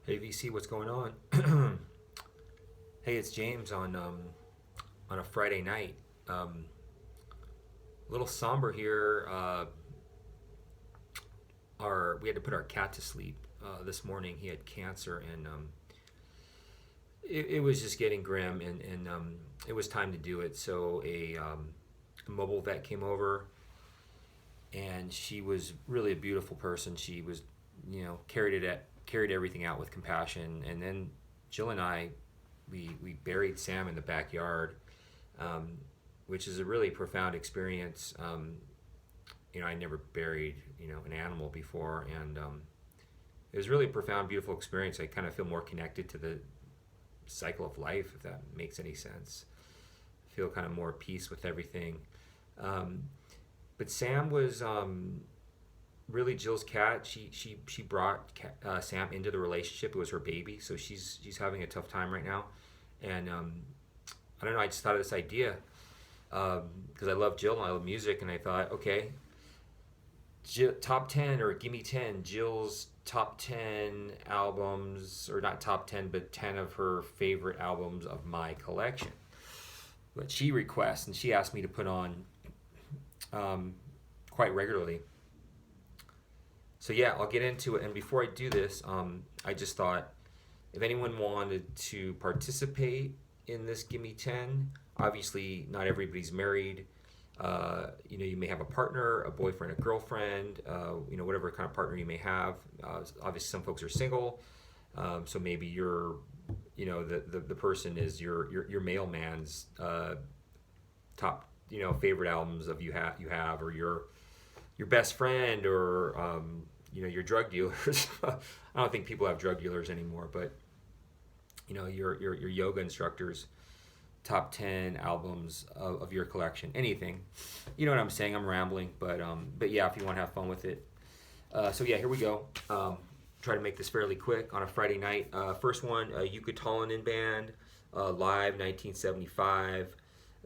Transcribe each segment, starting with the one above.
Hey VC, what's going on? Hey, it's James on a Friday night. A little somber here. Our we had to put our cat to sleep this morning. He had cancer, and it was just getting grim, and it was time to do it. So a mobile vet came over, and she was really a beautiful person. She was, carried everything out with compassion, and then Jill and I we buried Sam in the backyard, um, which is a really profound experience. I never buried an animal before, and it was really a profound, beautiful experience. I kind of feel more connected to the cycle of life, if that makes any sense. I feel kind of more at peace with everything. Um, but Sam was really Jill's cat. She brought Sam into the relationship. It was her baby, so she's having a tough time right now. And I don't know. I just thought of this idea because I love Jill and I love music, and I thought, okay, top 10 or Gimme 10, Jill's top 10 albums, or not top 10, but 10 of her favorite albums of my collection. But she requests, and she asked me to put on quite regularly. So yeah, I'll get into it. And before I do this, I just thought if anyone wanted to participate in this Gimme 10, obviously not everybody's married. You may have a partner, a boyfriend, a girlfriend, whatever kind of partner you may have. Obviously, some folks are single, so maybe you're, the person is your mailman's top, favorite albums of you have, or your best friend, or your drug dealers. I don't think people have drug dealers anymore, but your yoga instructors top 10 albums of your collection, anything. You know what I'm saying? I'm rambling, but yeah, if you want to have fun with it. So yeah, here we go. Try to make this fairly quick on a Friday night. First one, Yucatalanin Band, live 1975.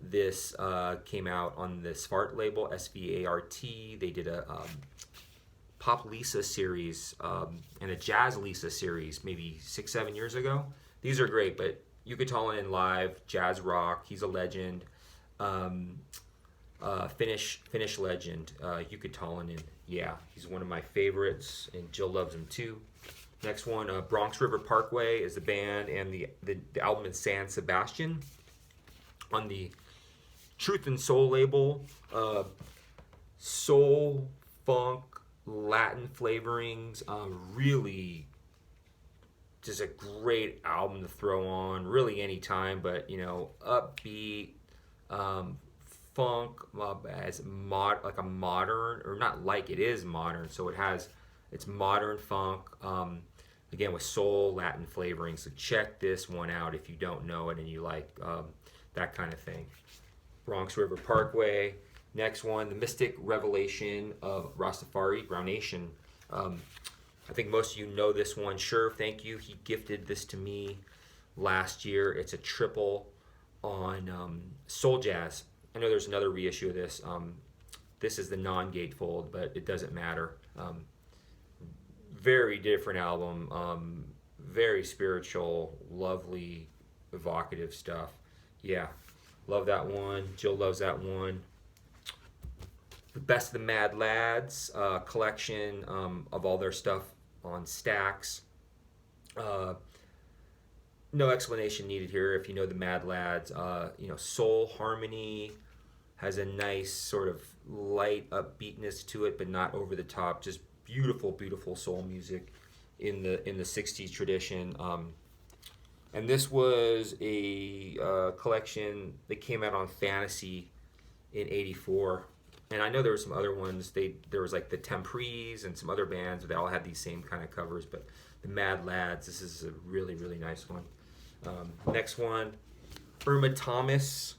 This came out on the Svart label, SVART. They did a Pop Lisa series and a Jazz Lisa series maybe 6-7 years ago. These are great, but Yucatalanin live, jazz rock. He's a legend. Finnish legend, Yucatalanin. Yeah, he's one of my favorites, and Jill loves him too. Next one, Bronx River Parkway is the band, and the album is San Sebastian on the Truth and Soul label. Soul, funk, Latin flavorings. Really just a great album to throw on really anytime, but upbeat, funk, as like a modern, or not like, it is modern, so it's modern funk, again with soul, Latin flavoring. So check this one out if you don't know it and you like that kind of thing. Bronx River Parkway. Next one, the Mystic Revelation of Rastafari, Brown Nation. I think most of you know this one. Sure, thank you. He gifted this to me last year. It's a triple on Soul Jazz. I know there's another reissue of this. This is the non-gatefold, but it doesn't matter. Very different album. Very spiritual, lovely, evocative stuff. Yeah, love that one. Jill loves that one. The Best of the Mad Lads collection of all their stuff on Stax. No explanation needed here if you know the Mad Lads. Soul Harmony has a nice sort of light upbeatness to it, but not over the top. Just beautiful, beautiful soul music in the '60s tradition. And this was a collection that came out on Fantasy in '84. And I know there were some other ones. There was like the Tempres and some other bands that all had these same kind of covers. But the Mad Lads, this is a really, really nice one. Next one, Irma Thomas,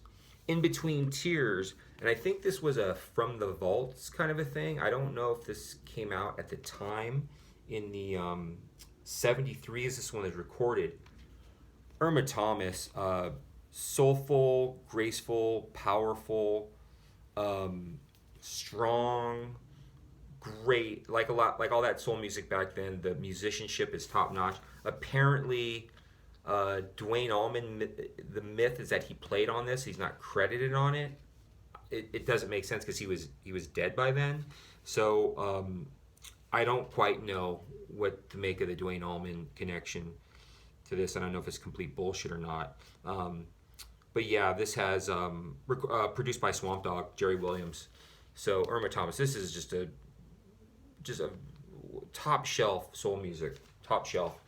In Between Tears. And I think this was a From the Vaults kind of a thing. I don't know if this came out at the time in the 73 is this one is recorded. Irma Thomas, soulful, graceful, powerful, strong, great, like all that soul music back then. The musicianship is top notch. Apparently, Dwayne Allman, the myth is that he played on this. He's not credited on it. It doesn't make sense because he was dead by then. So I don't quite know what to make of the Dwayne Allman connection to this. I don't know if it's complete bullshit or not. But yeah, this has produced by Swamp Dogg, Jerry Williams. So Irma Thomas, this is just a top shelf soul music, top shelf.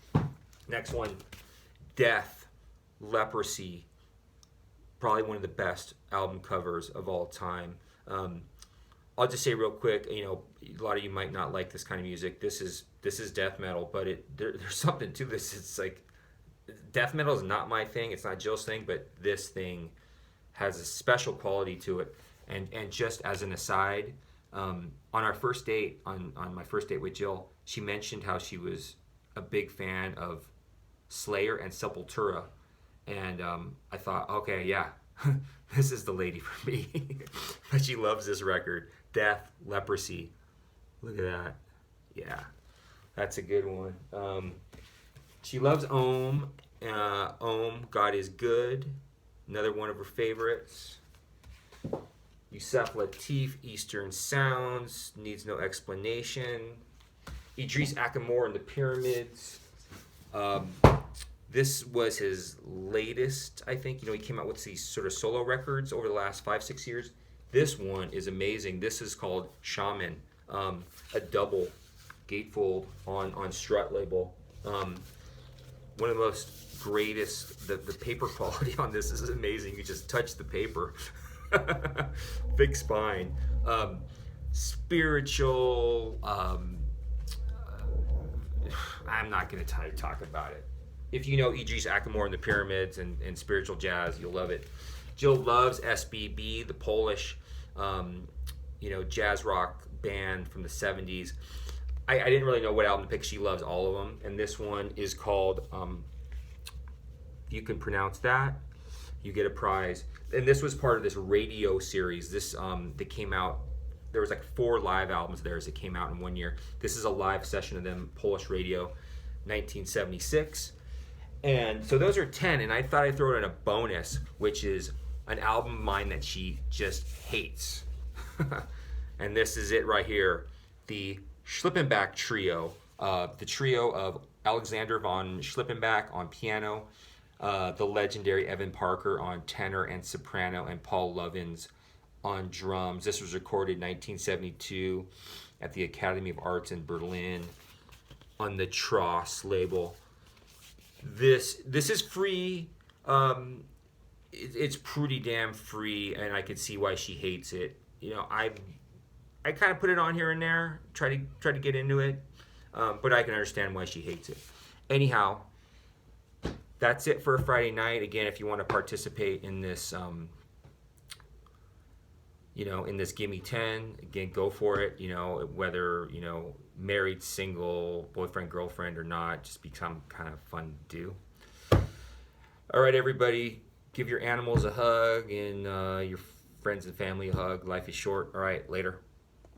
Next one, Death, Leprosy, probably one of the best album covers of all time. I'll just say real quick, you know, a lot of you might not like this kind of music. This is death metal, but there's something to this. It's like death metal is not my thing. It's not Jill's thing, but this thing has a special quality to it. And just as an aside, on our first date, on my first date with Jill, she mentioned how she was a big fan of Slayer and Sepultura, and I thought, okay, yeah, this is the lady for me. But she loves this record, Death, Leprosy. Look at that. Yeah, that's a good one. She loves Om. Om, God is Good. Another one of her favorites. Yusef Lateef, Eastern Sounds, needs no explanation. Idris Akamor and the Pyramids. This was his latest, I think. You know, he came out with these sort of solo records over the last 5-6 years. This one is amazing. This is called Shaman, a double gatefold on Strut label. One of the most greatest, the paper quality on this is amazing. You just touch the paper. Big spine. Spiritual, I'm not going to talk about it. If you know Idris Akamor and the Pyramids and spiritual jazz, you'll love it. Jill loves SBB, the Polish, jazz rock band from the 70s. I didn't really know what album to pick. She loves all of them. And this one is called, if you can pronounce that, you get a prize. And this was part of this radio series. This that came out. There was like 4 live albums of theirs that came out in one year. This is a live session of them, Polish radio, 1976. And so those are 10, and I thought I'd throw in a bonus, which is an album of mine that she just hates. And this is it right here, the Schlippenbach Trio, the trio of Alexander von Schlippenbach on piano, the legendary Evan Parker on tenor and soprano, and Paul Lovins on drums. This was recorded in 1972 at the Academy of Arts in Berlin on the Tross label. This is free. It's pretty damn free, and I could see why she hates it. You know, I kind of put it on here and there, try to get into it, but I can understand why she hates it. Anyhow, that's it for a Friday night. Again, if you want to participate in this, in this Gimme 10, again, go for it. Whether married, single, boyfriend, girlfriend, or not, just become kind of fun to do. All right, everybody, give your animals a hug and your friends and family a hug. Life is short. All right, later.